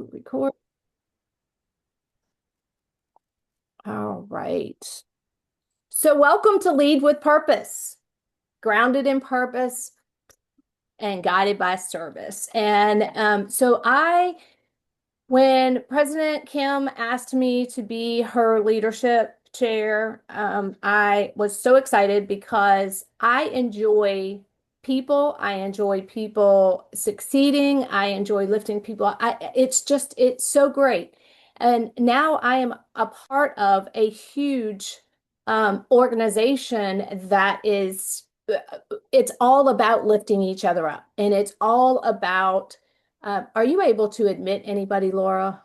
to record. All right. So welcome to Lead with Purpose, grounded in purpose and guided by service. And when President Kim asked me to be her leadership chair, I was so excited because I enjoy people. I enjoy people succeeding. I enjoy lifting people. It's so great. And now I am a part of a huge organization that it's all about lifting each other up. And it's all about are you able to admit anybody, Laura?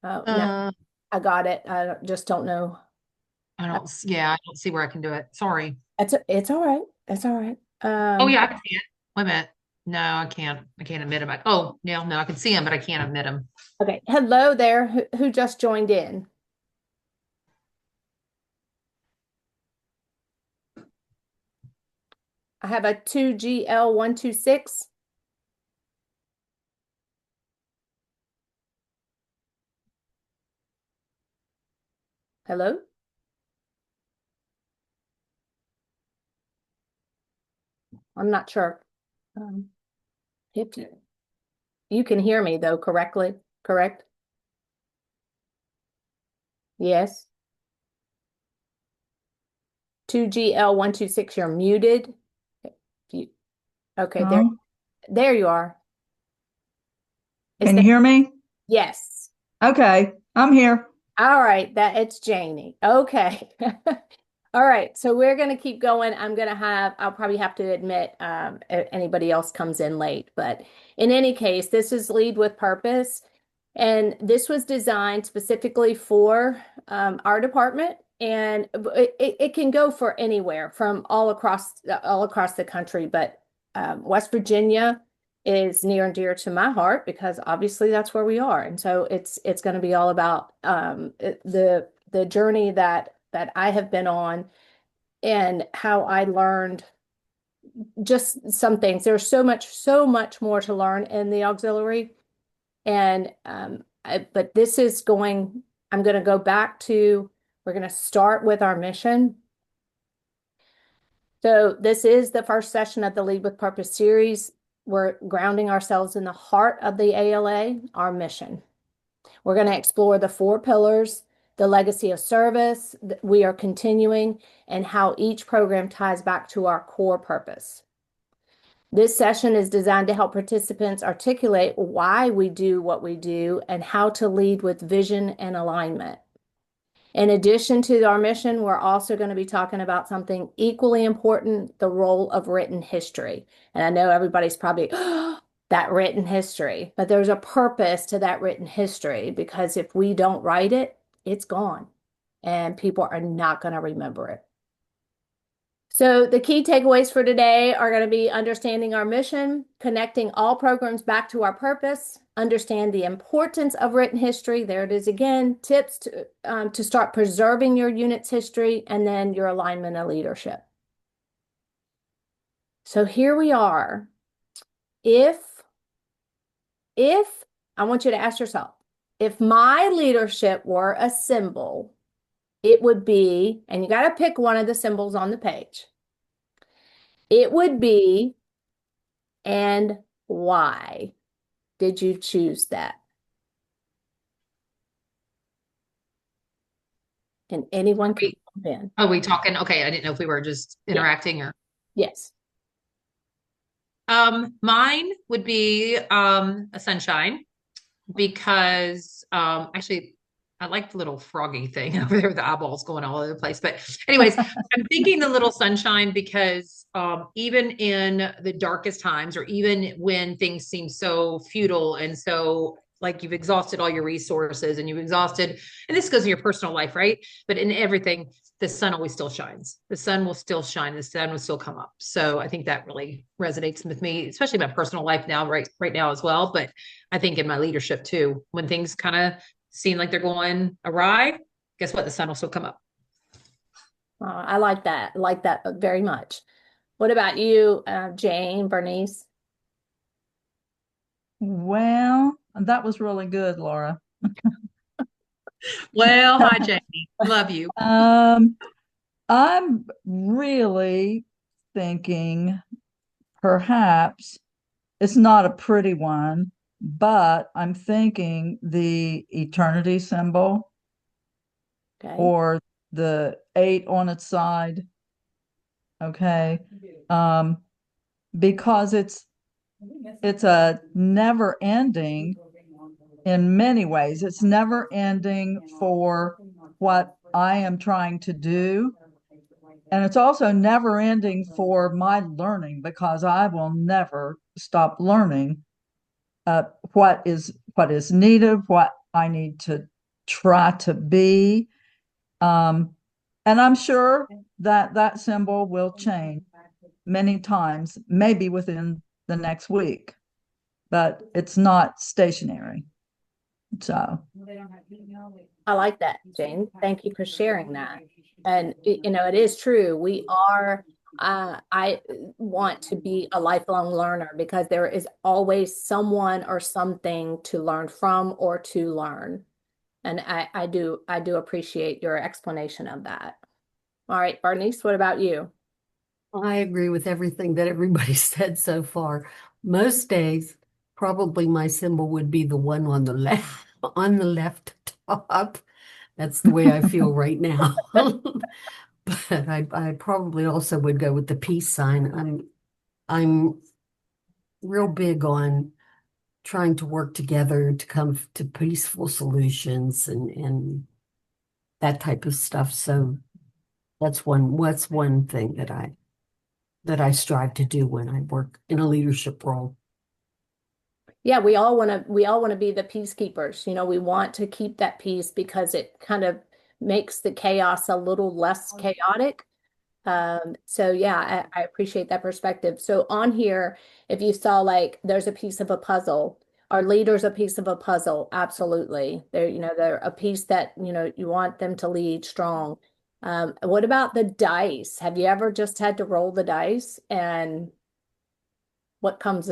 Oh, no, Uh, I got it. Just don't know. Uh, yeah, I don't see where I can do it. Sorry. it's all right. It's all right. Oh yeah, I can see it. Wait a minute. No, I can't. I can't admit him. No, I can see him, but I can't admit him. Okay. Hello there. Who just joined in? I have a 2GL126. Hello? I'm not sure. Um, if you can hear me though correctly, correct? Yes. 2GL126, you're muted. You, okay, No, there you are. Is can you that hear me? yes? Okay, I'm here. All right, it's Janie. Okay. All right, so we're going to keep going. I'll probably have to admit anybody else comes in late. But in any case, this is Lead with Purpose. And this was designed specifically for our department. And it can go for anywhere from all across the country. But West Virginia is near and dear to my heart because obviously that's where we are. And so it's going to be all about the journey that I have been on and how I learned just some things. There's so much more to learn in the auxiliary. And but I'm going to go back to, we're going to start with our mission. So this is the first session of the Lead with Purpose series. We're grounding ourselves in the heart of the ALA, our mission. We're going to explore the four pillars, the legacy of service that we are continuing, and how each program ties back to our core purpose. This session is designed to help participants articulate why we do what we do and how to lead with vision and alignment. In addition to our mission, we're also going to be talking about something equally important, the role of written history. And I know everybody's probably, that written history, but there's a purpose to that written history because if we don't write it, it's gone and people are not going to remember it. So the key takeaways for today are going to be understanding our mission, connecting all programs back to our purpose, understand the importance of written history. There it is again, tips to start preserving your unit's history, and then your alignment and leadership. So here we are. If I want you to ask yourself, if my leadership were a symbol, it would be, and you got to pick one of the symbols on the page. It would be, and why did you choose that? And anyone can jump in. Are we talking? Okay, I didn't know if we were just Yeah. interacting or Yes. mine would be a sunshine because actually I like the little froggy thing over there with the eyeballs going all over the place. But anyways, I'm thinking the little sunshine because even in the darkest times or even when things seem so futile and so like you've exhausted all your resources and you've exhausted, and this goes in your personal life, right? But in everything, the sun always still shines. The sun will still shine. The sun will still come up. So I think that really resonates with me, especially my personal life now, right now as well. But I think in my leadership too, when things kind of seem like they're going awry, guess what? The sun will still come up. I like that. I like that very much. What about you, Jane, Bernice? Well, That was really good, Laura. Well, hi, Jamie. Love you. Um, I'm really thinking perhaps it's not a pretty one, but I'm thinking the eternity symbol Okay. or the eight on its side. Okay. Um, because it's a never ending in many ways. It's never ending for what I am trying to do. And it's also never ending for my learning because I will never stop learning what is needed, what I need to try to be. Um, and I'm sure that that symbol will change many times, maybe within the next week, but it's not stationary. So, I like that, Jane. Thank you for sharing that. And it is true. We are, I want to be a lifelong learner because there is always someone or something to learn from or to learn. And I do appreciate your explanation of that. All right, Bernice, what about you? I agree with everything that everybody said so far. Most days, probably my symbol would be the one on the left, on the left top. That's the way I feel right now. But I probably also would go with the peace sign. I'm real big on trying to work together to come to peaceful solutions and that type of stuff. So that's one thing that I strive to do when I work in a leadership role. Yeah, we all want to be the peacekeepers. We want to keep that peace because it kind of makes the chaos a little less chaotic. So yeah, I appreciate that perspective. So on here, if you saw like there's a piece of a puzzle, our leader's a piece of a puzzle, absolutely. They're a piece that, you want them to lead strong. What about the dice? Have you ever just had to roll the dice and what comes?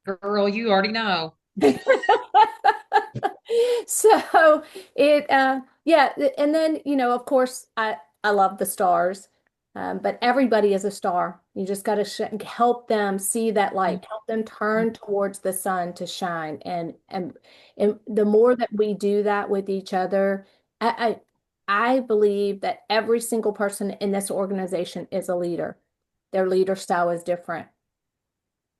Girl, you already know. So yeah, and then of course I love the stars, but everybody is a star. You just got to help them see that light, help them turn towards the sun to shine, and the more that we do that with each other, I believe that every single person in this organization is a leader. Their leader style is different.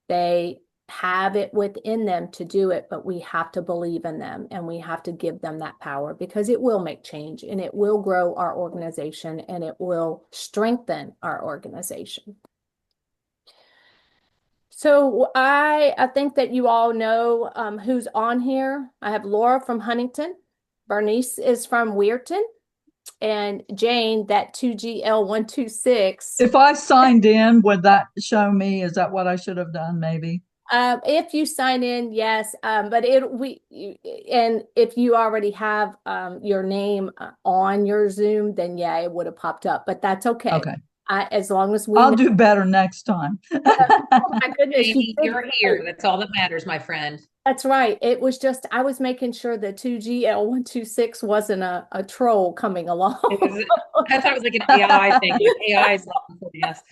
They have it within them to do it, but we have to believe in them and we have to give them that power because it will make change and it will grow our organization and it will strengthen our organization. So I think that you all know who's on here. I have Laura from Huntington, Bernice is from Weirton, and Jane, that 2GL126. if I signed in, would that show me? Is that what I should have done? Maybe. If you sign in, yes. But and if you already have your name on your Zoom, then yeah, it would have popped up. But that's okay. Okay. As long as we I'll know. do better next time. Oh my goodness, you Jamie, did you're great. here. That's all that matters, my friend. That's right. It was just I was making sure the 2GL126 wasn't a troll coming along. It was, I thought it was like an AI thing. Like AI is looking for yes.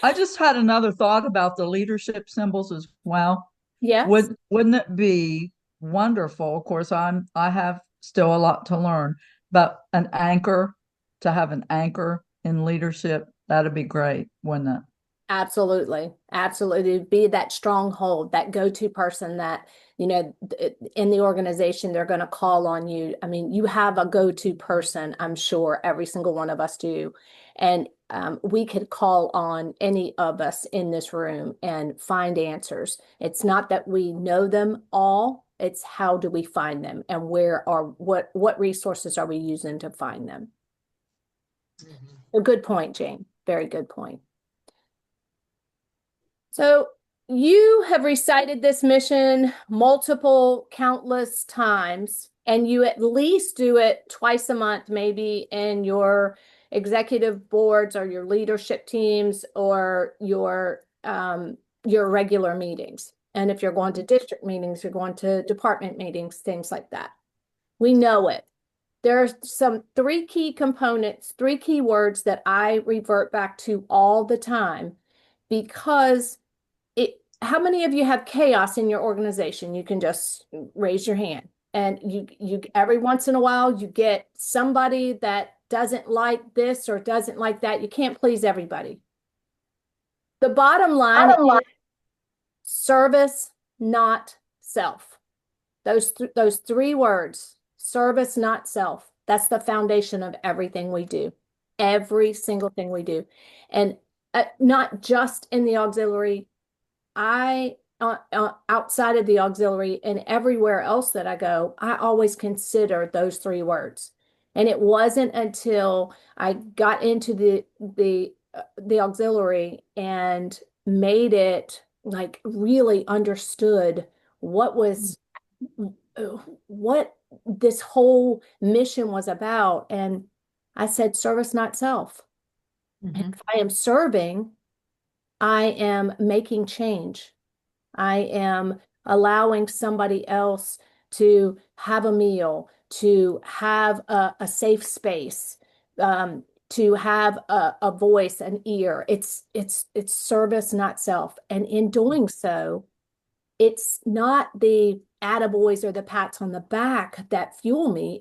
I just had another thought about the leadership symbols as well. Yes, Wouldn't it be wonderful? Of course, I have still a lot to learn, but an anchor, to have an anchor in leadership, that'd be great, wouldn't it? absolutely. Absolutely. Be that stronghold, that go-to person that, in the organization, they're going to call on you. I mean, you have a go-to person, I'm sure every single one of us do. And we could call on any of us in this room and find answers. It's not that we know them all, it's how do we find them and what resources are we using to find them? A good point, Jane. Very good point. So you have recited this mission multiple, countless times, and you at least do it twice a month, maybe in your executive boards or your leadership teams or your regular meetings. And if you're going to district meetings, you're going to department meetings, things like that. We know it. There are some three key components, three key words that I revert back to all the time because how many of you have chaos in your organization? You can just raise your hand. And you every once in a while you get somebody that doesn't like this or doesn't like that. You can't please everybody. The bottom line is service, not self. Those three words, service, not self. That's the foundation of everything we do. Every single thing we do. And not just in the auxiliary. Outside of the auxiliary and everywhere else that I go, I always consider those three words. And it wasn't until I got into the auxiliary and made it like really understood what this whole mission was about. And I said, service, not self. Mhm. If I am serving, I am making change. I am allowing somebody else to have a meal, to have a safe space, to have a voice, an ear. It's service, not self. And in doing so, it's not the attaboys or the pats on the back that fuel me.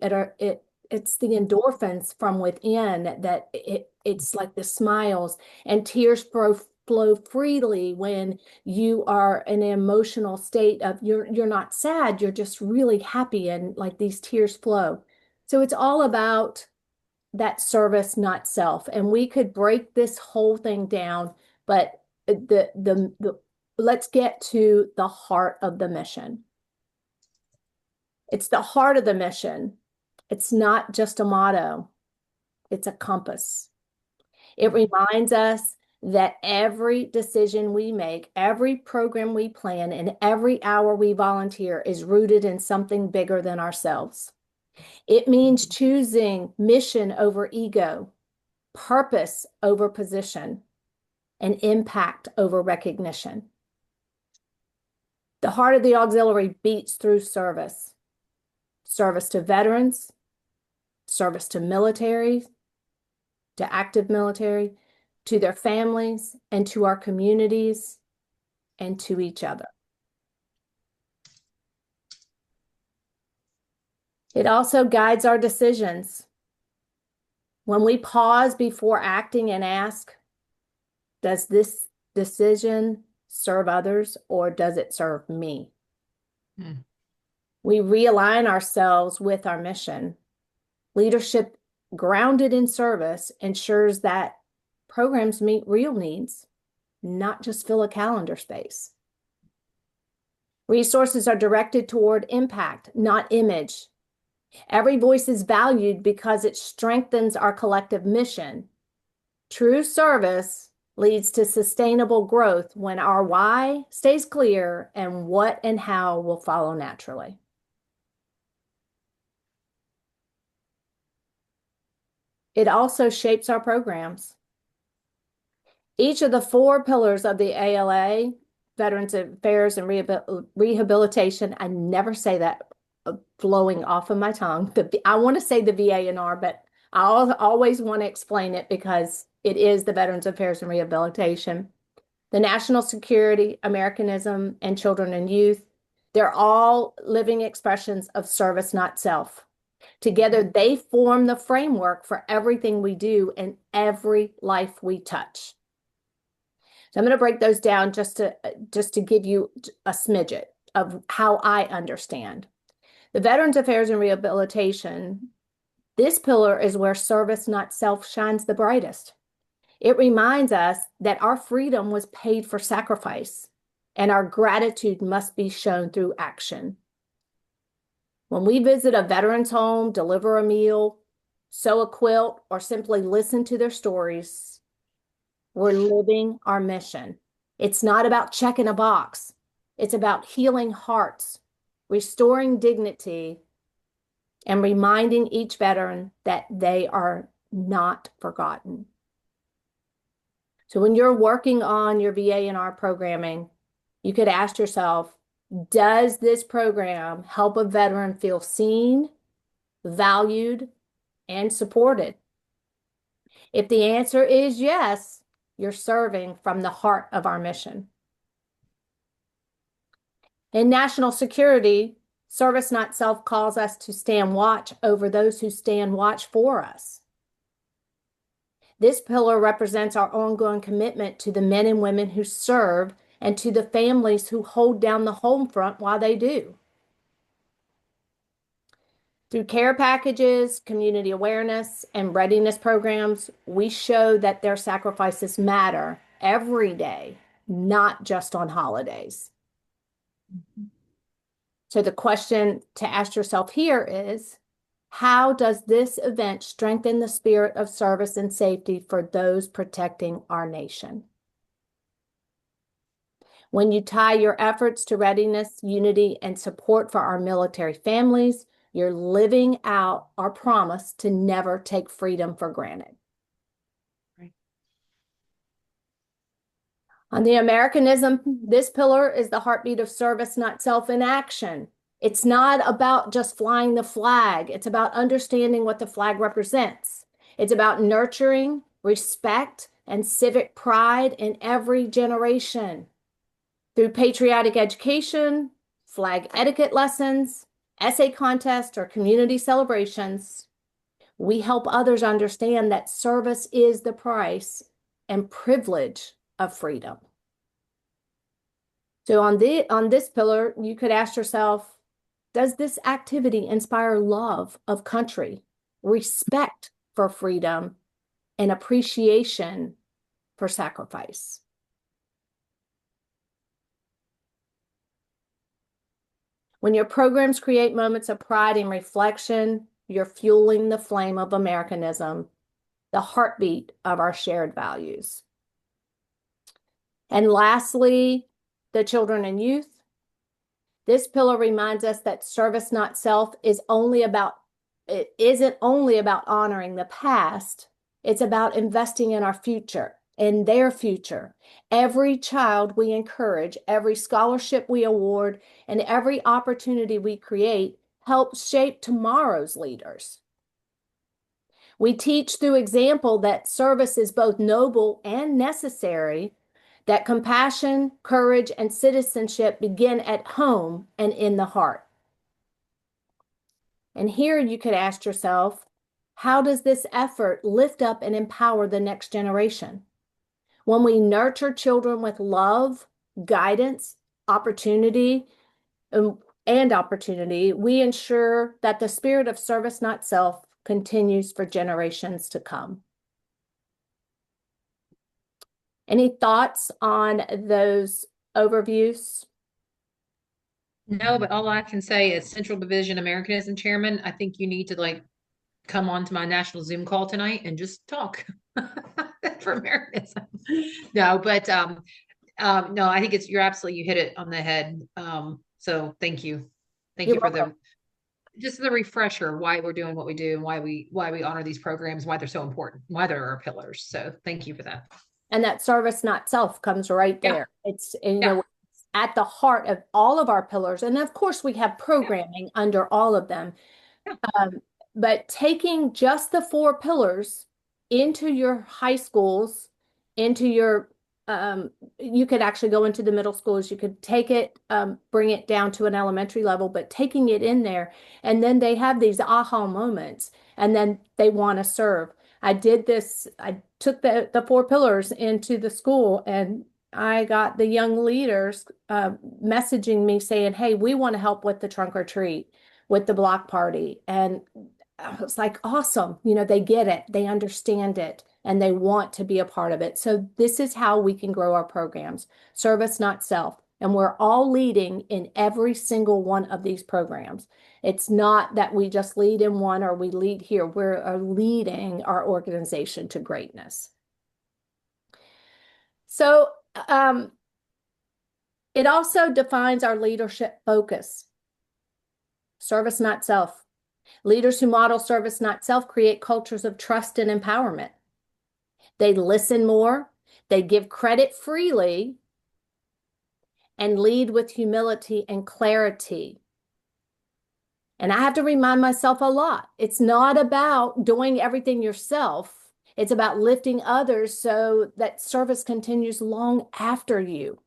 It's the endorphins from within that it's like the smiles and tears flow freely when you are in an emotional state of you're not sad, you're just really happy and like these tears flow. So it's all about that service, not self. And we could break this whole thing down, but the let's get to the heart of the mission. It's the heart of the mission. It's not just a motto, it's a compass. It reminds us that every decision we make, every program we plan, and every hour we volunteer is rooted in something bigger than ourselves. It means choosing mission over ego, purpose over position, and impact over recognition. The heart of the auxiliary beats through service. Service to veterans, service to military, to active military, to their families, and to our communities, and to each other. It also guides our decisions. When we pause before acting and ask, does this decision serve others or does it serve me? Mm. We realign ourselves with our mission. Leadership grounded in service ensures that programs meet real needs, not just fill a calendar space. Resources are directed toward impact, not image. Every voice is valued because it strengthens our collective mission. True service leads to sustainable growth when our why stays clear and what and how will follow naturally. It also shapes our programs. Each of the four pillars of the ALA, Veterans Affairs and Rehabilitation, I never say that flowing off of my tongue. I want to say the VA&R, but I always want to explain it because it is the Veterans Affairs and Rehabilitation. The National Security, Americanism, and Children and Youth, they're all living expressions of service, not self. Together, they form the framework for everything we do and every life we touch. So I'm going to break those down just to give you a smidget of how I understand. The Veterans Affairs and Rehabilitation, this pillar is where service, not self, shines the brightest. It reminds us that our freedom was paid for sacrifice, and our gratitude must be shown through action. When we visit a veteran's home, deliver a meal, sew a quilt, or simply listen to their stories, we're living our mission. It's not about checking a box. It's about healing hearts, restoring dignity, and reminding each veteran that they are not forgotten. So when you're working on your VA&R programming, You could ask yourself, does this program help a veteran feel seen, valued, and supported? If the answer is yes, you're serving from the heart of our mission. In national security, service not self calls us to stand watch over those who stand watch for us. This pillar represents our ongoing commitment to the men and women who serve and to the families who hold down the home front while they do. Through care packages, community awareness, and readiness programs, we show that their sacrifices matter every day, not just on holidays. So the question to ask yourself here is, how does this event strengthen the spirit of service and safety for those protecting our nation? When you tie your efforts to readiness, unity, and support for our military families, you're living out our promise to never take freedom for granted. Right. On the Americanism, this pillar is the heartbeat of service, not self in action. It's not about just flying the flag. It's about understanding what the flag represents. It's about nurturing respect and civic pride in every generation. Through patriotic education, flag etiquette lessons, essay contests, or community celebrations, we help others understand that service is the price and privilege of freedom. So on this pillar, you could ask yourself, does this activity inspire love of country, respect for freedom, and appreciation for sacrifice? When your programs create moments of pride and reflection, you're fueling the flame of Americanism, the heartbeat of our shared values. And lastly, the children and youth. This pillar reminds us that service not self isn't only about honoring the past, it's about investing in our future, in their future. Every child we encourage, every scholarship we award, and every opportunity we create helps shape tomorrow's leaders. We teach through example that service is both noble and necessary, that compassion, courage, and citizenship begin at home and in the heart. And here you could ask yourself, how does this effort lift up and empower the next generation? When we nurture children with love, guidance, opportunity, we ensure that the spirit of service not self continues for generations to come. Any thoughts on those overviews? No, but all I can say is Central Division Americanism Chairman, I think you need to come on to my national Zoom call tonight and just talk for Americanism. No, but no, I think you hit it on the head. So thank you. Thank You're you for welcome. just the refresher why we're doing what we do and why we honor these programs, why they're so important, why they're our pillars. So thank you for that. And that service not self comes right there. It's, Yeah. it's at the heart of all of our pillars. And of course, we have programming under all of them. Yeah. But taking just the 4 pillars into your high schools, into your, you could actually go into the middle schools, you could take it, bring it down to an elementary level, but taking it in there, and then they have these aha moments, and then they want to serve. I did this, I took the 4 pillars into the school, and I got the young leaders messaging me saying, hey, we want to help with the trunk or treat, with the block party. And I was like, awesome. They get it, they understand it, and they want to be a part of it. So this is how we can grow our programs. Service, not self. And we're all leading in every single one of these programs. It's not that we just lead in one or we lead here. We're leading our organization to greatness. So it also defines our leadership focus. Service, not self. Leaders who model service, not self, create cultures of trust and empowerment. They listen more, they give credit freely, and lead with humility and clarity. And I have to remind myself a lot. It's not about doing everything yourself. It's about lifting others so that service continues long after you.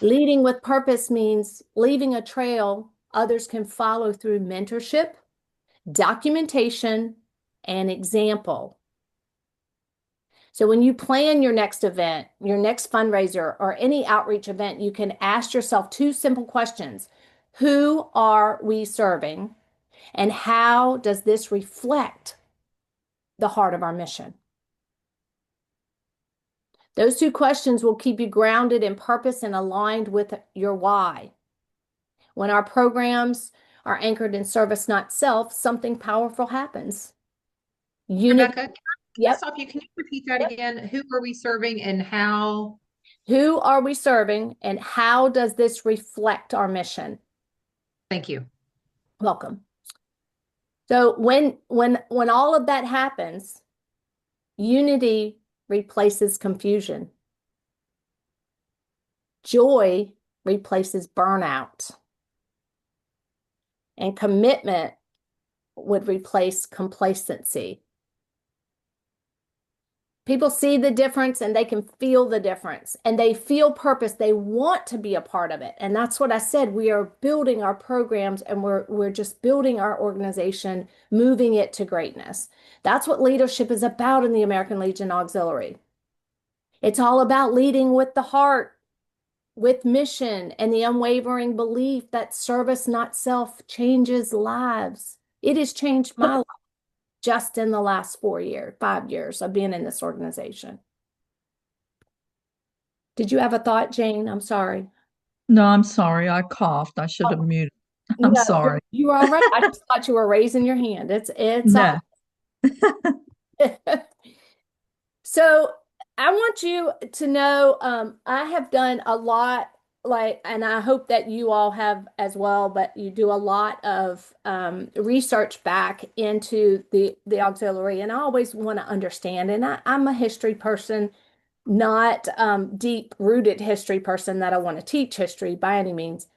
Leading with purpose means leaving a trail others can follow through mentorship, documentation, and example. So when you plan your next event, your next fundraiser, or any outreach event, you can ask yourself two simple questions. Who are we serving? And how does this reflect the heart of our mission? Those two questions will keep you grounded in purpose and aligned with your why. When our programs are anchored in service, not self, something powerful happens. Unity. Rebecca, can I Yep. stop you? Can you repeat that again? Who are we serving and how? Who are we serving and how does this reflect our mission? Thank you. Welcome. So when all of that happens, unity replaces confusion. Joy replaces burnout. And commitment would replace complacency. People see the difference and they can feel the difference and they feel purpose. They want to be a part of it. And that's what I said. We are building our programs and we're just building our organization, moving it to greatness. That's what leadership is about in the American Legion Auxiliary. It's all about leading with the heart, with mission, and the unwavering belief that service, not self, changes lives. It has changed my life just in the last 5 years of being in this organization. Did you have a thought, Jane? I'm sorry. No, I'm sorry. I coughed. I should have muted. I'm No, sorry. you were all right. I just thought you were raising your hand. It's No. So I want you to know I have done a lot, and I hope that you all have as well, but you do a lot of research back into the auxiliary, and I always want to understand. And I'm a history person, not deep-rooted history person that I want to teach history by any means,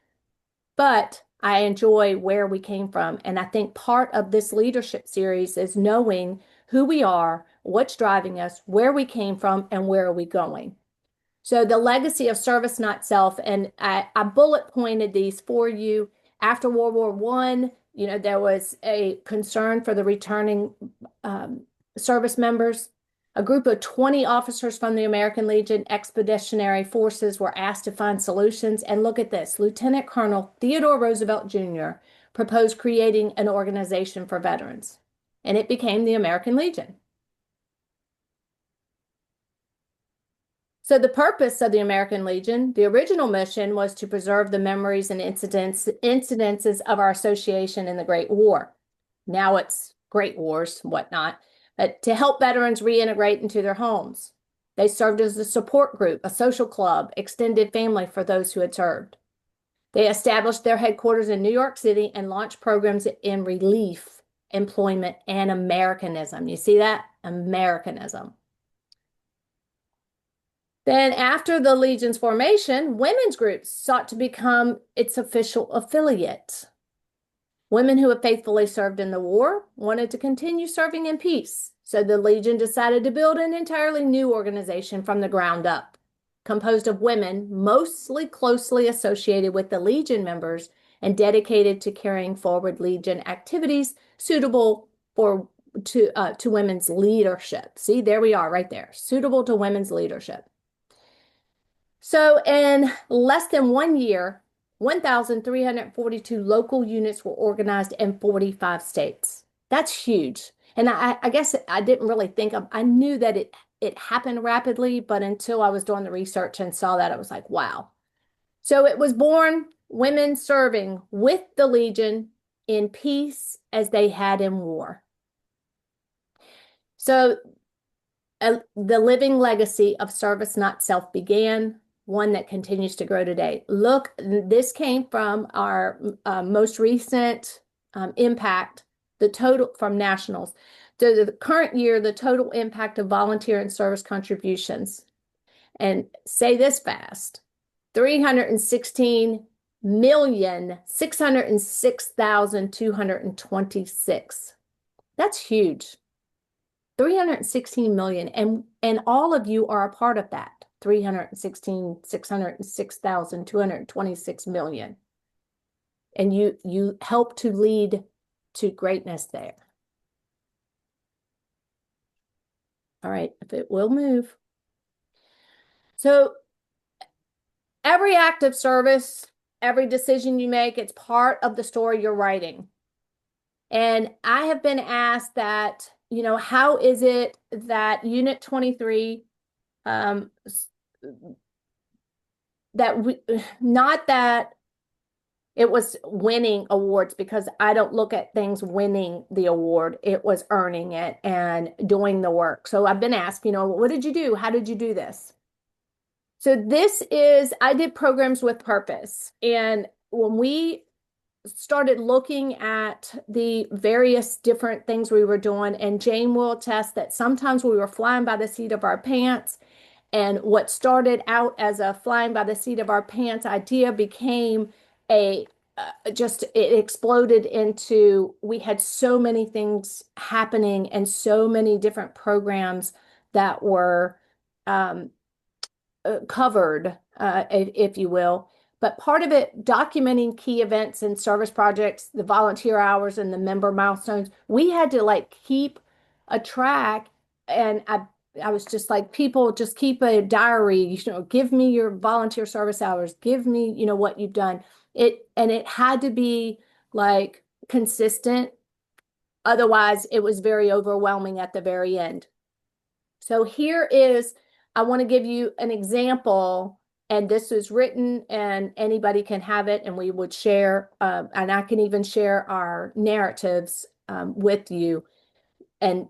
but I enjoy where we came from. And I think part of this leadership series is knowing who we are, what's driving us, where we came from, and where are we going. So the legacy of service, not self, and I bullet pointed these for you. After World War I, there was a concern for the returning service members. A group of 20 officers from the American Legion Expeditionary Forces were asked to find solutions. And look at this. Lieutenant Colonel Theodore Roosevelt Jr. proposed creating an organization for veterans, and it became the American Legion. So the purpose of the American Legion, the original mission, was to preserve the memories and incidences of our association in the Great War. Now it's Great Wars, whatnot, but to help veterans reintegrate into their homes. They served as a support group, a social club, extended family for those who had served. They established their headquarters in New York City and launched programs in relief, employment, and Americanism. You see that? Americanism. Then after the Legion's formation, women's groups sought to become its official affiliate. Women who had faithfully served in the war wanted to continue serving in peace. So the Legion decided to build an entirely new organization from the ground up, composed of women mostly closely associated with the Legion members and dedicated to carrying forward Legion activities suitable to women's leadership. See, there we are right there, suitable to women's leadership. So in less than 1 year, 1,342 local units were organized in 45 states. That's huge. And I guess I didn't really I knew that it happened rapidly, but until I was doing the research and saw that, I was like, wow. So it was born women serving with the Legion in peace as they had in war. So the living legacy of service, not self, began, one that continues to grow today. Look, this came from our most recent impact, the total from nationals. The current year, the total impact of volunteer and service contributions. And say this fast, 316,606,226. That's huge. 316 million. And all of you are a part of that. 316,606,226 million. And you help to lead to greatness there. All right, if it will move. So every act of service, every decision you make, it's part of the story you're writing. And I have been asked that, how is it that Unit 23, not that it was winning awards, because I don't look at things winning the award. It was earning it and doing the work. So I've been asked, what did you do? How did you do this? So I did programs with purpose. And when we started looking at the various different things we were doing, and Jane will attest that sometimes we were flying by the seat of our pants, and what started out as a flying by the seat of our pants idea became it exploded into, we had so many things happening and so many different programs that were covered, if you will. But part of it, documenting key events and service projects, the volunteer hours and the member milestones, we had to keep a track. And I was just like, people just keep a diary, give me your volunteer service hours, give me, what you've done. And it had to be consistent. Otherwise, it was very overwhelming at the very end. So I want to give you an example, and this is written and anybody can have it, and we would share, and I can even share our narratives with you, and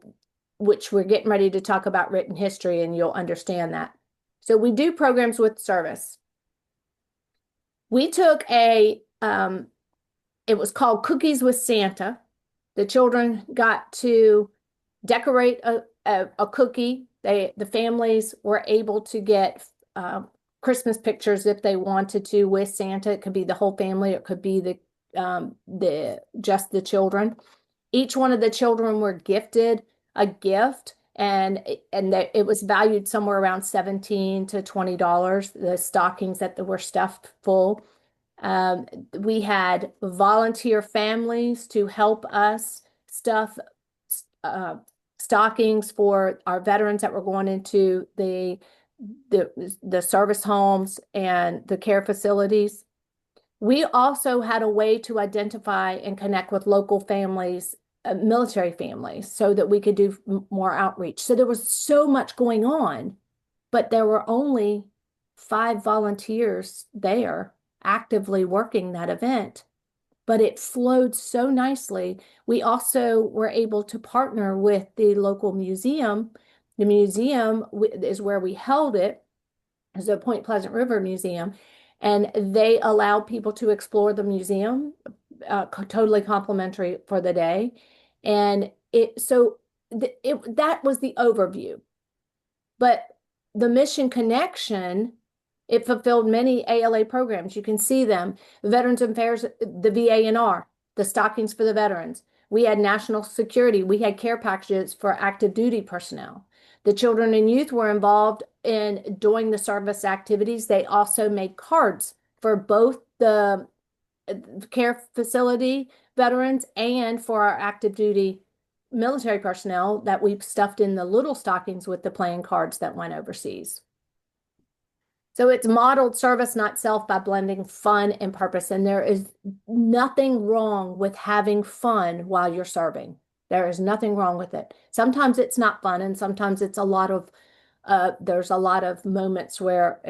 which we're getting ready to talk about written history, and you'll understand that. So we do programs with service. We took it was called Cookies with Santa. The children got to decorate a cookie. The families were able to get Christmas pictures if they wanted to with Santa. It could be the whole family. It could be just the children. Each one of the children were gifted a gift, and it was valued somewhere around $17 to $20. The stockings that were stuffed full. We had volunteer families to help us stuff stockings for our veterans that were going into the service homes and the care facilities. We also had a way to identify and connect with local families, military families, so that we could do more outreach. So there was so much going on, but there were only 5 volunteers there actively working that event. But it flowed so nicely. We also were able to partner with the local museum. The museum is where we held it, is the Point Pleasant River Museum, and they allowed people to explore the museum, totally complimentary for the day. And that was the overview. But the mission connection, it fulfilled many ALA programs. You can see them. The Veterans Affairs, the VA&R, the stockings for the veterans. We had national security. We had care packages for active duty personnel. The children and youth were involved in doing the service activities. They also made cards for both the care facility veterans and for our active duty military personnel that we've stuffed in the little stockings with the playing cards that went overseas. So it's modeled service, not self, by blending fun and purpose. And there is nothing wrong with having fun while you're serving. There is nothing wrong with it. Sometimes it's not fun, and sometimes it's there's a lot of moments where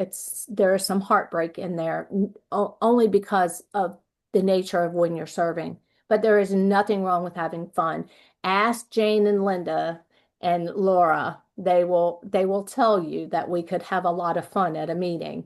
there is some heartbreak in there, only because of the nature of when you're serving. But there is nothing wrong with having fun. Ask Jane and Linda and Laura. They will tell you that we could have a lot of fun at a meeting.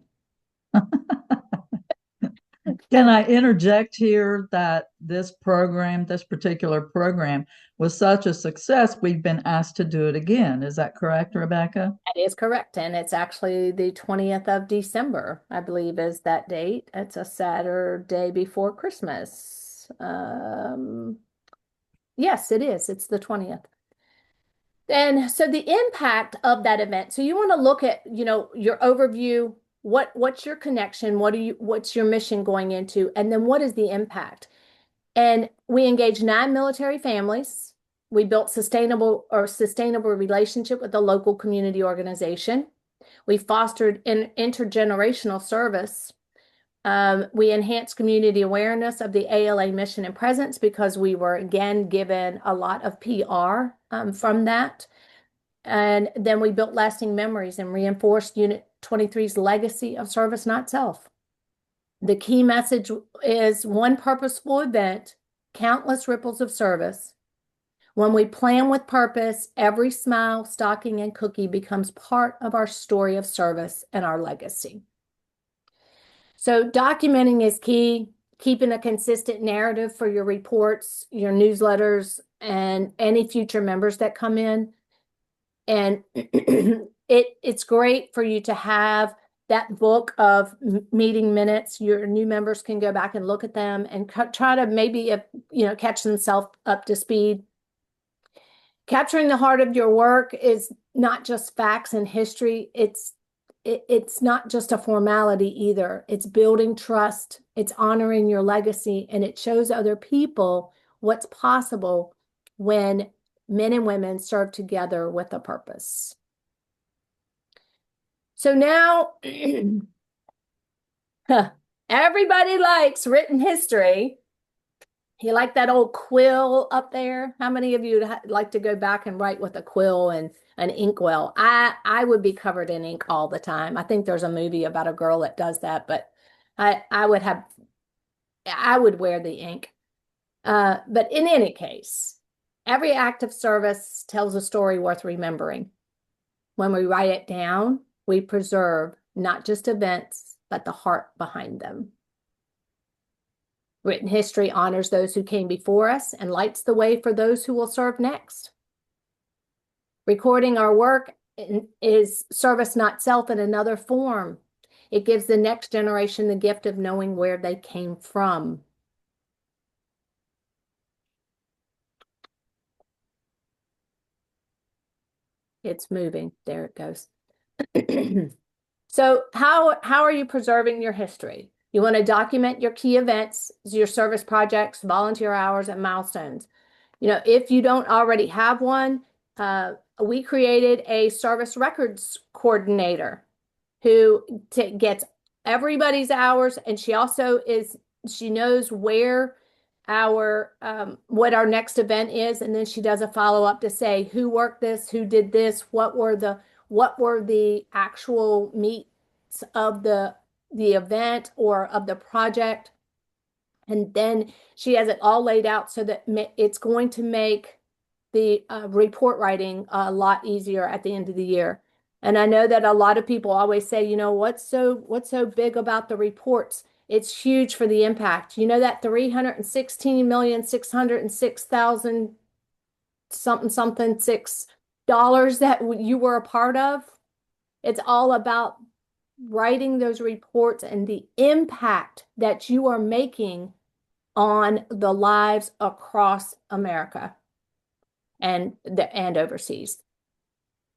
Can I interject here that this program, this particular program, was such a success, we've been asked to do it again. Is that correct, Rebecca? That is correct. And it's actually the 20th of December, I believe is that date. It's a Saturday before Christmas. Yes, it is. It's the 20th. And so the impact of that event. So you want to look at, your overview. What's your connection? What's your mission going into? And then what is the impact? And we engaged 9 military families. We built sustainable relationship with the local community organization. We fostered intergenerational service. We enhanced community awareness of the ALA mission and presence because we were again given a lot of PR from that. And then we built lasting memories and reinforced Unit 23's legacy of service, not self. The key message is one purposeful event, countless ripples of service. When we plan with purpose, every smile, stocking, and cookie becomes part of our story of service and our legacy. So documenting is key, keeping a consistent narrative for your reports, your newsletters, and any future members that come in. And it's great for you to have that book of meeting minutes. Your new members can go back and look at them and try to maybe, catch themselves up to speed. Capturing the heart of your work is not just facts and history. It's not just a formality either. It's building trust. It's honoring your legacy, and it shows other people what's possible when men and women serve together with a purpose. So now everybody likes written history. You like that old quill up there? How many of you like to go back and write with a quill and an inkwell? I would be covered in ink all the time. I think there's a movie about a girl that does that, but I would wear the ink. But in any case, every act of service tells a story worth remembering. When we write it down, we preserve not just events, but the heart behind them. Written history honors those who came before us and lights the way for those who will serve next. Recording our work is service, not self, in another form. It gives the next generation the gift of knowing where they came from. It's moving. There it goes. So how are you preserving your history? You want to document your key events, your service projects, volunteer hours, and milestones. If you don't already have one, we created a service records coordinator who gets everybody's hours, and she knows where what our next event is, and then she does a follow-up to say who worked this, who did this, what were the actual meats of the event or of the project. And then she has it all laid out so that it's going to make the report writing a lot easier at the end of the year. And I know that a lot of people always say, what's so big about the reports? It's huge for the impact. That 316,606,000 something $6 that you were a part of. It's all about writing those reports and the impact that you are making on the lives across America and overseas.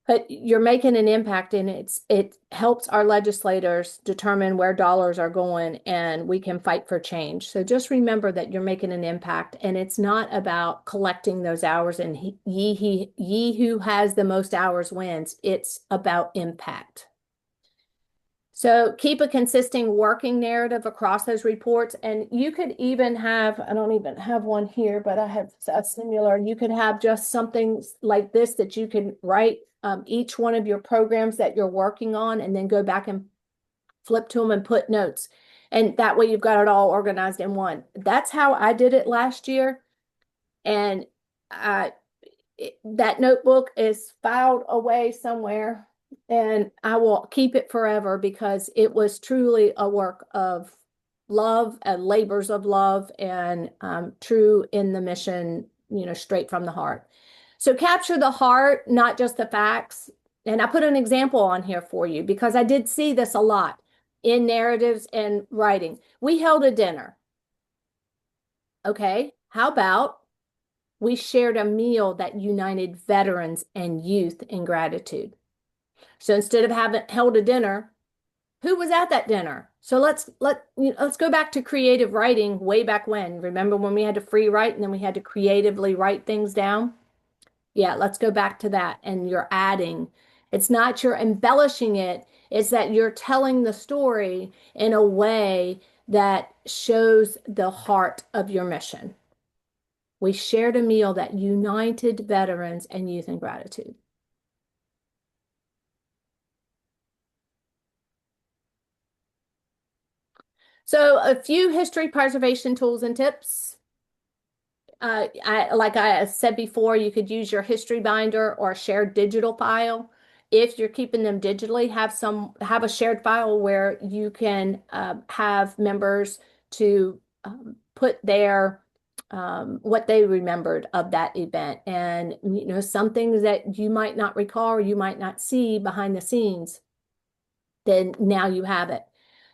But you're making an impact, and it helps our legislators determine where dollars are going, and we can fight for change. So just remember that you're making an impact, and it's not about collecting those hours and ye who has the most hours wins. It's about impact. So keep a consistent working narrative across those reports. And you could even have, I don't even have one here, but I have a similar, you could have just something like this that you can write each one of your programs that you're working on, and then go back and flip to them and put notes. And that way you've got it all organized in one. That's how I did it last year. And that notebook is filed away somewhere, and I will keep it forever because it was truly a work of love, labors of love, and true in the mission, straight from the heart. So capture the heart, not just the facts. And I put an example on here for you because I did see this a lot in narratives and writing. We held a dinner. Okay, how about we shared a meal that united veterans and youth in gratitude? So instead of having held a dinner, who was at that dinner? So let's go back to creative writing way back when. Remember when we had to free write and then we had to creatively write things down? Yeah, let's go back to that. And you're adding. It's not you're embellishing it, it's that you're telling the story in a way that shows the heart of your mission. We shared a meal that united veterans and youth in gratitude. So a few history preservation tools and tips. Like I said before, you could use your history binder or a shared digital file. If you're keeping them digitally, have a shared file where you can have members to put their what they remembered of that event, and some things that you might not recall or you might not see behind the scenes. Then now you have it.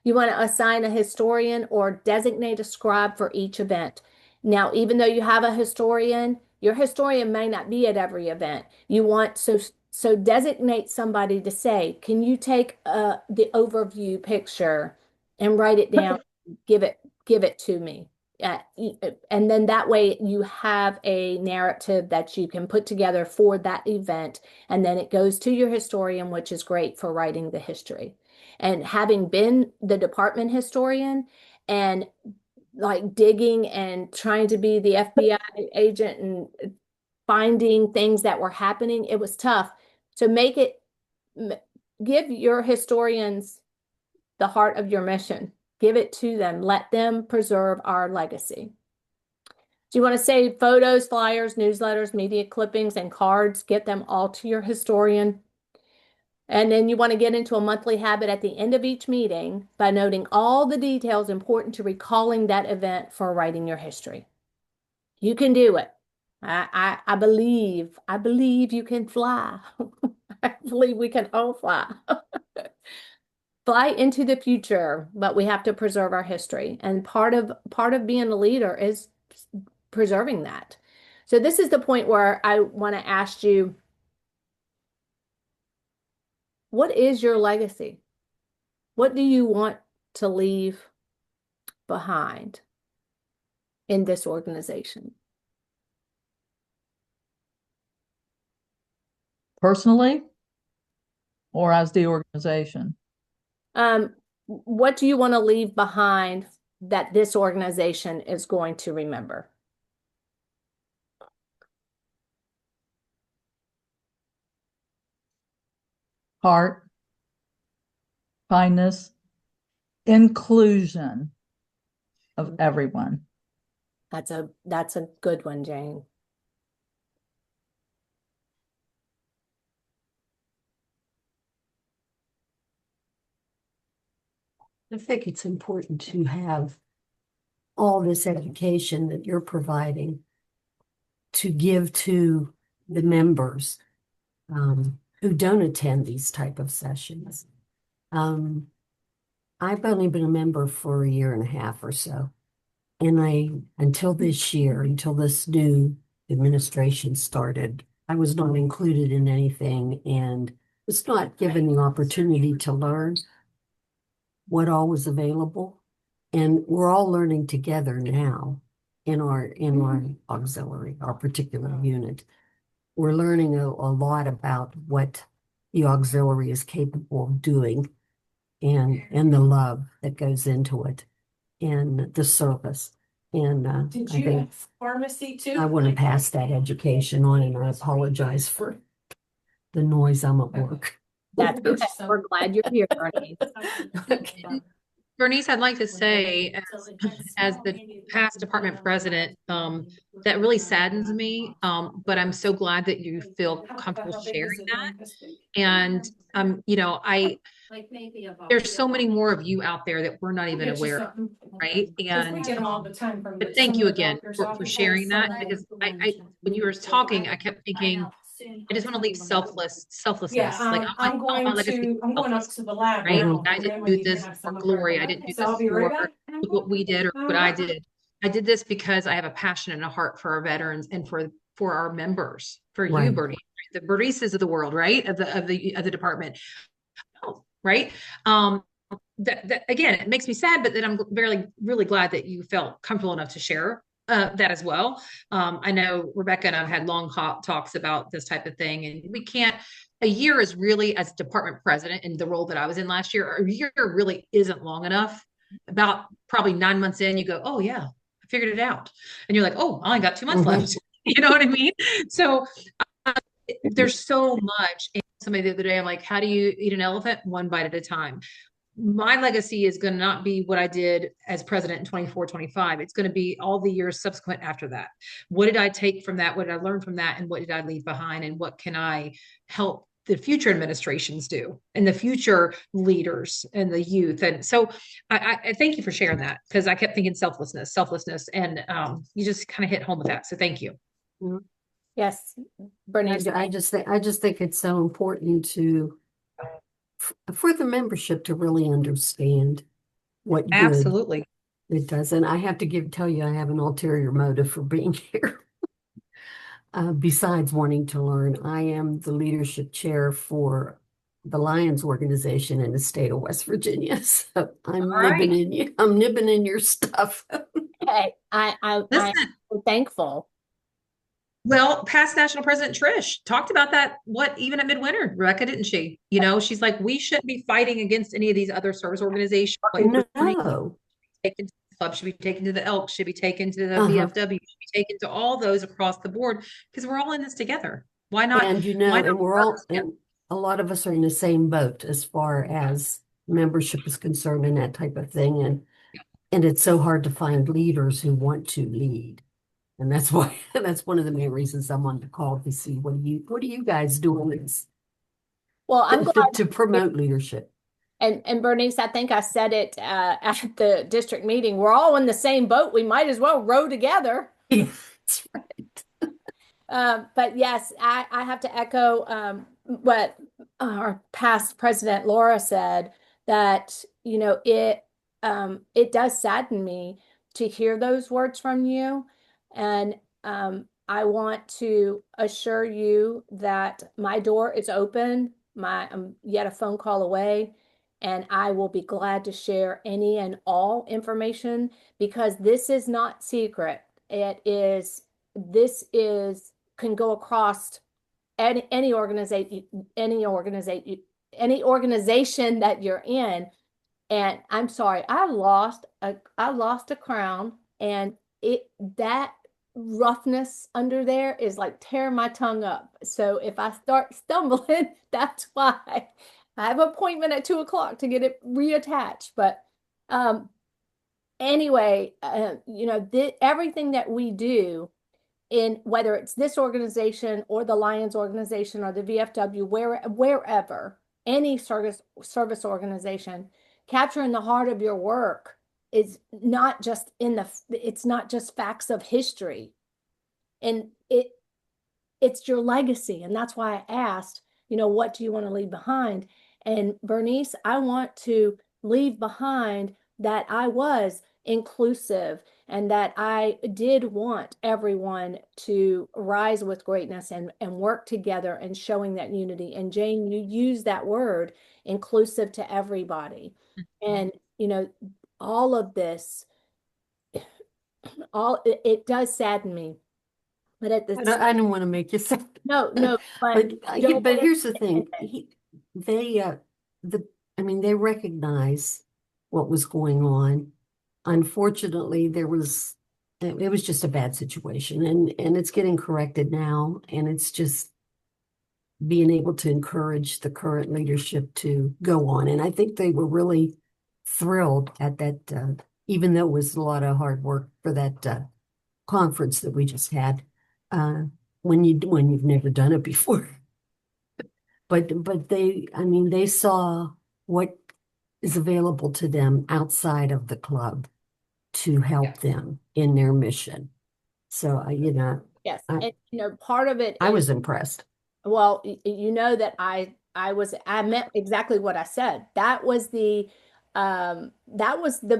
You want to assign a historian or designate a scribe for each event. Now, even though you have a historian, your historian may not be at every event. You want so designate somebody to say, can you take the overview picture and write it down, give it to me. Uh, and then that way you have a narrative that you can put together for that event, and then it goes to your historian, which is great for writing the history. And having been the department historian and like digging and trying to be the FBI agent and finding things that were happening, it was tough. So give your historians the heart of your mission. Give it to them. Let them preserve our legacy. Do you want to save photos, flyers, newsletters, media clippings, and cards? Get them all to your historian. And then you want to get into a monthly habit at the end of each meeting by noting all the details important to recalling that event for writing your history. You can do it. I believe you can fly. I believe we can all fly. Fly into the future, but we have to preserve our history. And part of being a leader is preserving that. So this is the point where I want to ask you, what is your legacy? What do you want to leave behind in this organization? Personally or as the organization? What do you want to leave behind that this organization is going to remember? Heart, kindness, inclusion of everyone. That's a good one, Jane. I think it's important to have all this education that you're providing to give to the members who don't attend these type of sessions. I've only been a member for a year and a half or so. And until this year, until this new administration started, I was not included in anything and was not given the opportunity to learn what all was available. And we're all learning together now in our auxiliary, our particular unit. We're learning a lot about what the auxiliary is capable of doing and the love that goes into it and the service. And I think pharmacy too? I want to pass that education on, and I apologize for the noise. I'm at work. That's okay. We're glad you're here, Bernice. Okay. Bernice, I'd like to say, as the past department president, that really saddens me. But I'm so glad that you feel comfortable sharing that. And Like maybe about. there's so many more of you out there that we're not even aware of, right? Because we And get them all the time from but some thank of you the again doctor's for offices. sharing that, So because I when you were talking, I kept thinking, I just want to leave selflessness. Like I'm I want going my legacy to to, be I'm going up selfless, to the lab right? now, I and didn't then do you can this have for some of her. glory. I didn't Okay, do so I'll this be right for back. what we did or what I did. I did this because I have a passion and a heart for our veterans and for our members, for you, Right. Bernie, the Bernices of the world, right? Of the department, right? That again, it makes me sad, but then I'm very really glad that you felt comfortable enough to share that as well. I know Rebecca and I've had long talks about this type of thing, and we can't. A year is really, as department president in the role that I was in last year, a year really isn't long enough. About probably 9 months in, you go, oh yeah, I figured it out, and you're like, oh, I only got 2 months Mhm. left. You know what I mean? So there's so much. And somebody the other day, I'm like, how do you eat an elephant? One bite at a time. My legacy is going to not be what I did as president in 24, 25. It's going to be all the years subsequent after that. What did I take from that? What did I learn from that? And what did I leave behind? And what can I help the future administrations do and the future leaders and the youth? And so I thank you for sharing that, because I kept thinking selflessness. And you just kind of hit home with that. So thank you. Yes, Bernice. I just think it's so important for the membership to really understand what good Absolutely. it does. And I have to tell you, I have an ulterior motive for being here. Besides wanting to learn, I am the leadership chair for the Lions organization in the state of West Virginia. So I'm All right. I'm nibbing in your stuff. Hey, I'm Listen, thankful. well, past national president Trish talked about that, even at midwinter, Rebecca, didn't she? She's like, we shouldn't be fighting against any of these other service organizations. What we're doing No. taken to the club, should be taken to the Elks, should be taken to the Uh-huh. VFW, should be taken to all those across the board, because we're all in this together. Why not? And Why not and we're work all, together? and a lot of us are in the same boat as far as membership is concerned and that type of thing. And it's so hard to find leaders who want to lead. And that's why that's one of the main reasons I wanted to call to see what are you guys doing Well, I'm glad to promote leadership. and Bernice, I think I said it at the district meeting. We're all in the same boat. We might as well row together. Yeah, that's right. But yes, I have to echo what our past president Laura said, that it does sadden me to hear those words from you, and I want to assure you that my door is open. I'm yet a phone call away, and I will be glad to share any and all information, because this is not secret. This is can go across any organization that you're in. And I'm sorry, I lost a crown, and that roughness under there is like tearing my tongue up. So if I start stumbling, that's why. I have an appointment at 2 o'clock to get it reattached. But anyway, everything that we do, in whether it's this organization or the Lions organization or the VFW, wherever, any service organization, capturing the heart of your work is not just it's not just facts of history, and it's your legacy. And that's why I asked, what do you want to leave behind? And Bernice, I want to leave behind that I was inclusive, and that I did want everyone to rise with greatness and work together, and showing that unity. And Jane, you use that word, inclusive to everybody. And, all of this, it does sadden me. But at the I don't want to make you sad. no, but But here's the thing. They the I mean they recognize what was going on. Unfortunately, it was just a bad situation, and it's getting corrected now, and it's just being able to encourage the current leadership to go on. And I think they were really thrilled at that, even though it was a lot of hard work for that conference that we just had, when you've never done it before. But they saw what is available to them outside of the club to help them in their mission. So, Yes. I, And, part of it I is, was impressed. well, that I meant exactly what I said. That was the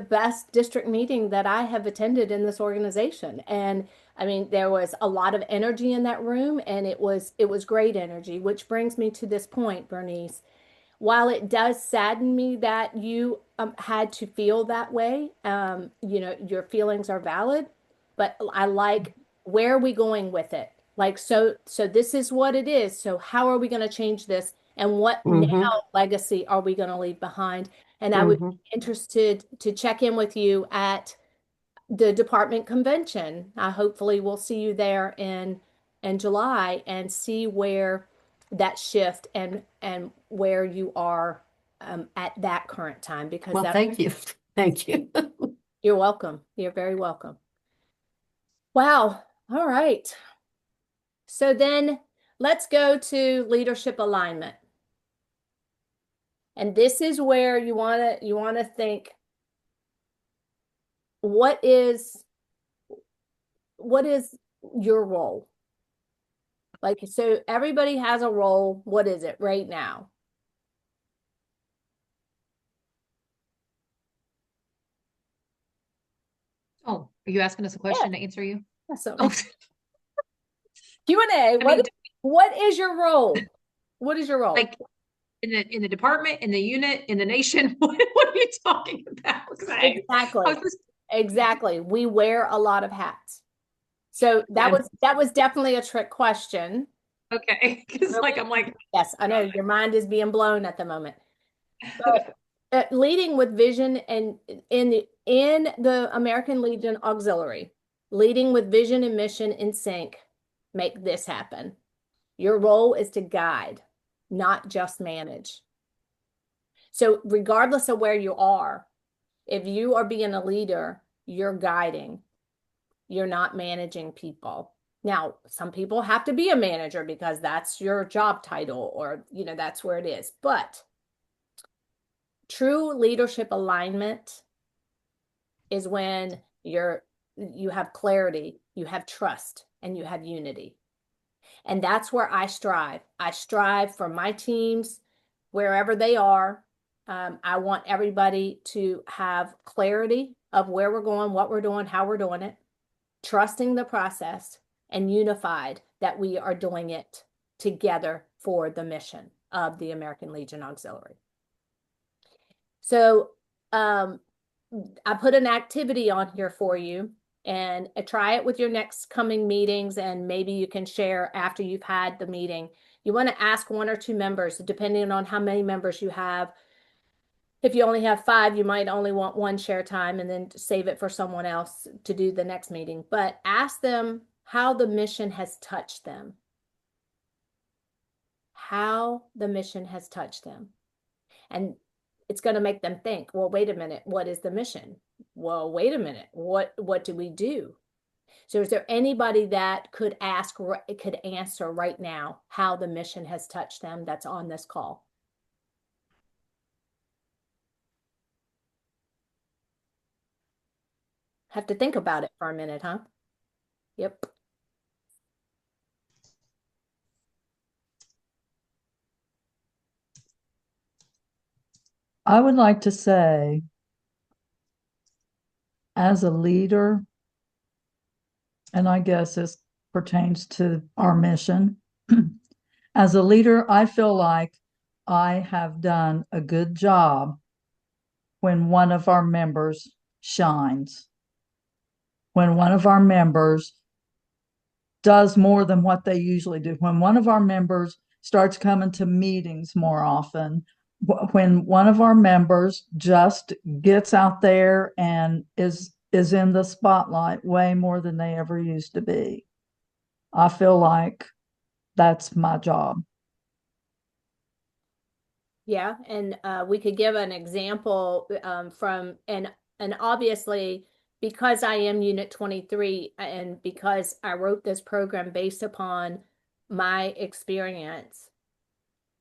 best district meeting that I have attended in this organization. And I mean, there was a lot of energy in that room, and it was great energy, which brings me to this point, Bernice. While it does sadden me that you had to feel that way, your feelings are valid, but I like, where are we going with it? Like, so this is what it is. So how are we going to change this? And what now Mm-hmm. legacy are we going to leave behind? And I would Mm-hmm. be interested to check in with you at the department convention. I hopefully will see you there in July and see where that shift and where you are at that current time, because Well, that thank you. Thank you. you're welcome. You're very welcome. Wow. All right. So then let's go to leadership alignment. And this is where you want to think, what is your role? Like, so everybody has a role. What is it right now? Oh, are you asking us a question to answer you? So Oh, Q&A, I mean, what is your role? What is your role? like in the department, in the unit, in the nation. What are you talking about? 'Cause I Exactly. was just, Exactly. We wear a lot of hats. So yeah, that was definitely a trick question. okay. Because like I'm like, Yes, I know your mind is being blown at the moment. But leading with vision, and in the American Legion Auxiliary, leading with vision and mission in sync, make this happen. Your role is to guide, not just manage. So regardless of where you are, if you are being a leader, you're guiding. You're not managing people. Now, some people have to be a manager because that's your job title, or that's where it is. But true leadership alignment is when you have clarity, you have trust, and you have unity. And that's where I strive. I strive for my teams, wherever they are. I want everybody to have clarity of where we're going, what we're doing, how we're doing it, trusting the process, and unified that we are doing it together for the mission of the American Legion Auxiliary. So I put an activity on here for you, and try it with your next coming meetings, and maybe you can share after you've had the meeting. You want to ask one or two members, depending on how many members you have. If you only have 5, you might only want one share time and then save it for someone else to do the next meeting. But ask them how the mission has touched them. How the mission has touched them. And it's going to make them think, well, wait a minute, what is the mission? Well, wait a minute, what do we do? So is there anybody that could answer right now how the mission has touched them that's on this call? Have to think about it for a minute, huh? Yep. I would like to say, as a leader, and I guess this pertains to our mission, as a leader, I feel like I have done a good job when one of our members shines, when one of our members does more than what they usually do, when one of our members starts coming to meetings more often, when one of our members just gets out there and is in the spotlight way more than they ever used to be. I feel like that's my job. Yeah, and we could give an example and obviously, because I am Unit 23 and because I wrote this program based upon my experience,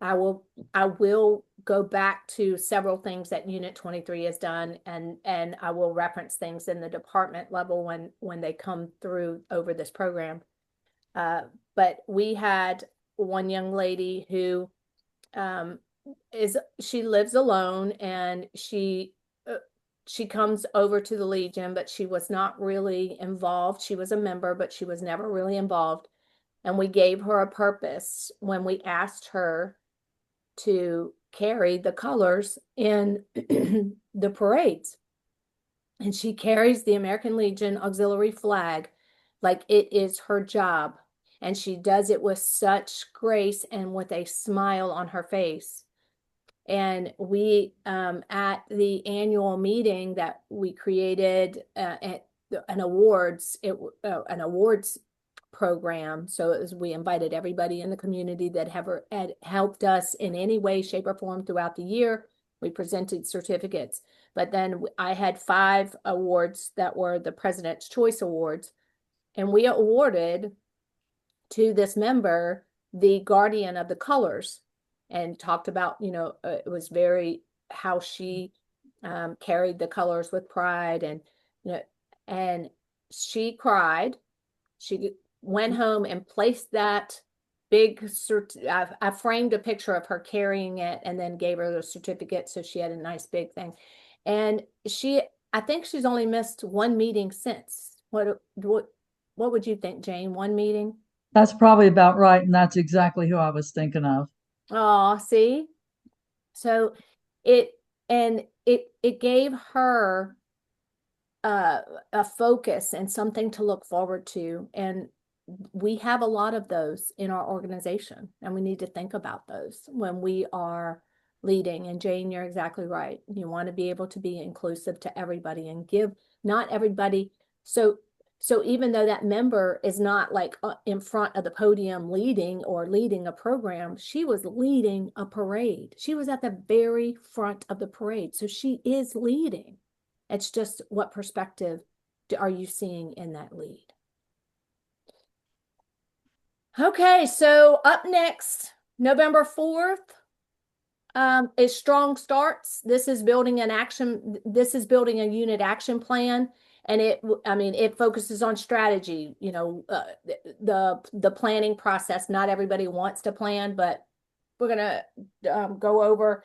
I will go back to several things that Unit 23 has done, and I will reference things in the department level when they come through over this program. But we had one young lady who she lives alone, and she comes over to the Legion, but she was not really involved. She was a member, but she was never really involved. And we gave her a purpose when we asked her to carry the colors in the parades. And she carries the American Legion auxiliary flag like it is her job. And she does it with such grace and with a smile on her face. And we, at the annual meeting that we created an awards program. So we invited everybody in the community that had helped us in any way, shape, or form throughout the year. We presented certificates, but then I had 5 awards that were the President's Choice Awards, and we awarded to this member the guardian of the colors, and talked about, it was very how she carried the colors with pride, and and she cried. She went home and placed that big I framed a picture of her carrying it and then gave her the certificate, so she had a nice big thing. And I think she's only missed 1 meeting since. What would you think, Jane? 1 meeting? That's probably about right, and that's exactly who I was thinking of. Oh, see? So it gave her a focus and something to look forward to. And we have a lot of those in our organization, and we need to think about those when we are leading. And Jane, you're exactly right. You want to be able to be inclusive to everybody and give not everybody. So even though that member is not like in front of the podium leading a program, she was leading a parade. She was at the very front of the parade. So she is leading. It's just what perspective are you seeing in that lead? Okay, so up next, November 4th, is Strong Starts. This is building a unit action plan. And it focuses on strategy, the planning process. Not everybody wants to plan, but we're going to go over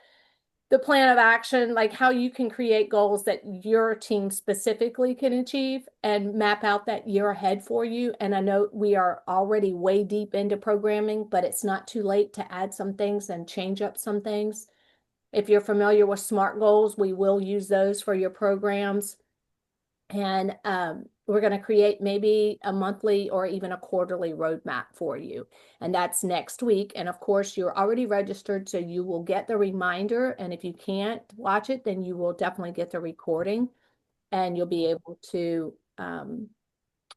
the plan of action, like how you can create goals that your team specifically can achieve and map out that year ahead for you. And I know we are already way deep into programming, but it's not too late to add some things and change up some things. If you're familiar with SMART goals, we will use those for your programs. And we're going to create maybe a monthly or even a quarterly roadmap for you. And that's next week. And of course, you're already registered, so you will get the reminder. And if you can't watch it, then you will definitely get the recording, and you'll be able to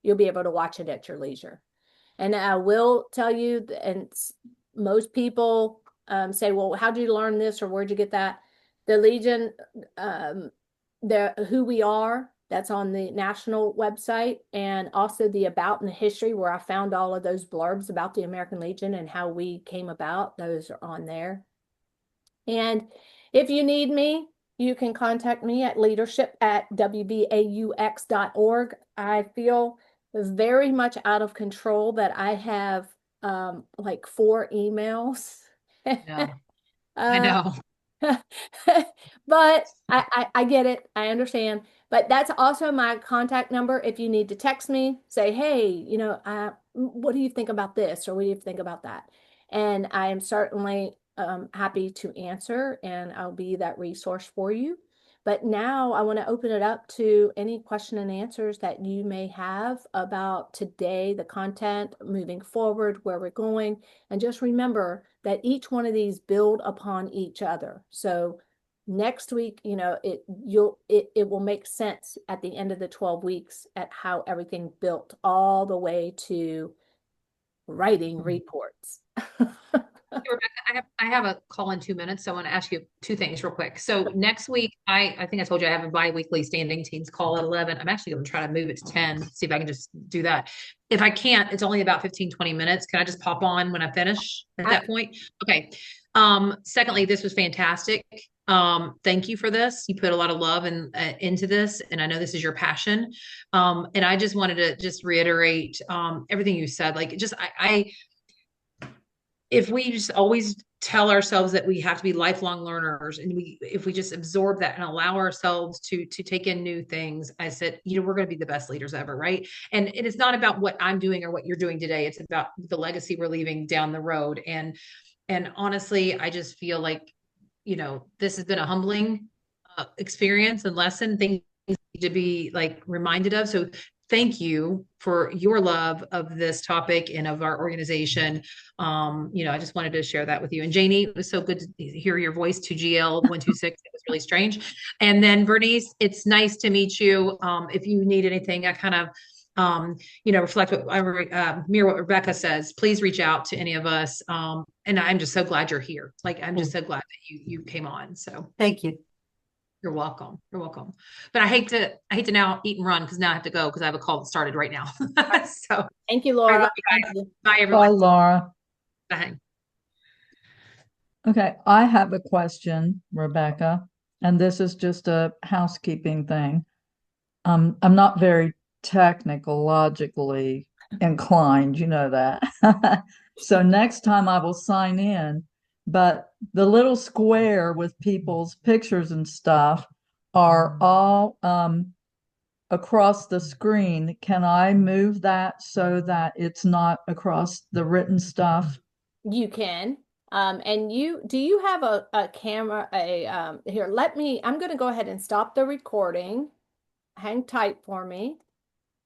watch it at your leisure. And I will tell you, and most people say, well, how did you learn this, or where'd you get that? The Legion, who we are, that's on the national website, and also the about and the history, where I found all of those blurbs about the American Legion and how we came about. Those are on there. And if you need me, you can contact me at leadership@wbaux.org. I feel very much out of control that I have like 4 emails. Yeah, I know. But I get it. I understand. But that's also my contact number. If you need to text me, say, hey, what do you think about this? Or what do you think about that? And I am certainly happy to answer, and I'll be that resource for you. But now I want to open it up to any question and answers that you may have about today, the content, moving forward, where we're going. And just remember that each one of these build upon each other. So next week, it will make sense at the end of the 12 weeks at how everything built all the way to writing reports. Rebecca, I have a call in 2 minutes, so I want to ask you 2 things real quick. So next week, I think I told you I have a bi-weekly standing teams call at 11. I'm actually going to try to move it to 10, see if I can just do that. If I can't, it's only about 15, 20 minutes. Can I just pop on when I finish at that point? Okay. Secondly, this was fantastic. Thank you for this. You put a lot of love into this, and I know this is your passion. And I just wanted to just reiterate everything you said. Like, just if we just always tell ourselves that we have to be lifelong learners, and if we just absorb that and allow ourselves to take in new things, I said, we're going to be the best leaders ever, right? And it is not about what I'm doing or what you're doing today. It's about the legacy we're leaving down the road. And honestly, I just feel like, this has been a humbling experience and lesson, things to be like reminded of. So thank you for your love of this topic and of our organization. I just wanted to share that with you. And Janie, it was so good to hear your voice, 2GL126. It was really strange. And then Bernice, it's nice to meet you. If you need anything, I kind of reflect mirror what Rebecca says. Please reach out to any of us. And I'm just so glad you're here. Like, I'm just so glad that you came on. So Thank you. you're welcome. You're welcome. But I hate to now eat and run because now I have to go because I have a call that started right now. So Thank you, I Laura. love you guys. Bye, Bye, everyone. Laura. Bye. Okay, I have a question, Rebecca, and this is just a housekeeping thing. I'm not very technologically inclined, you know that. So next time I will sign in, but the little square with people's pictures and stuff are all across the screen. Can I move that so that it's not across the written stuff? You can. And do you have a camera, here, I'm going to go ahead and stop the recording. Hang tight for me.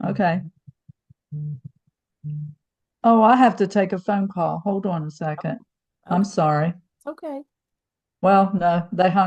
Okay. Oh, I have to take a phone call. Hold on a second. I'm Okay. sorry. Okay. Well, no, they hung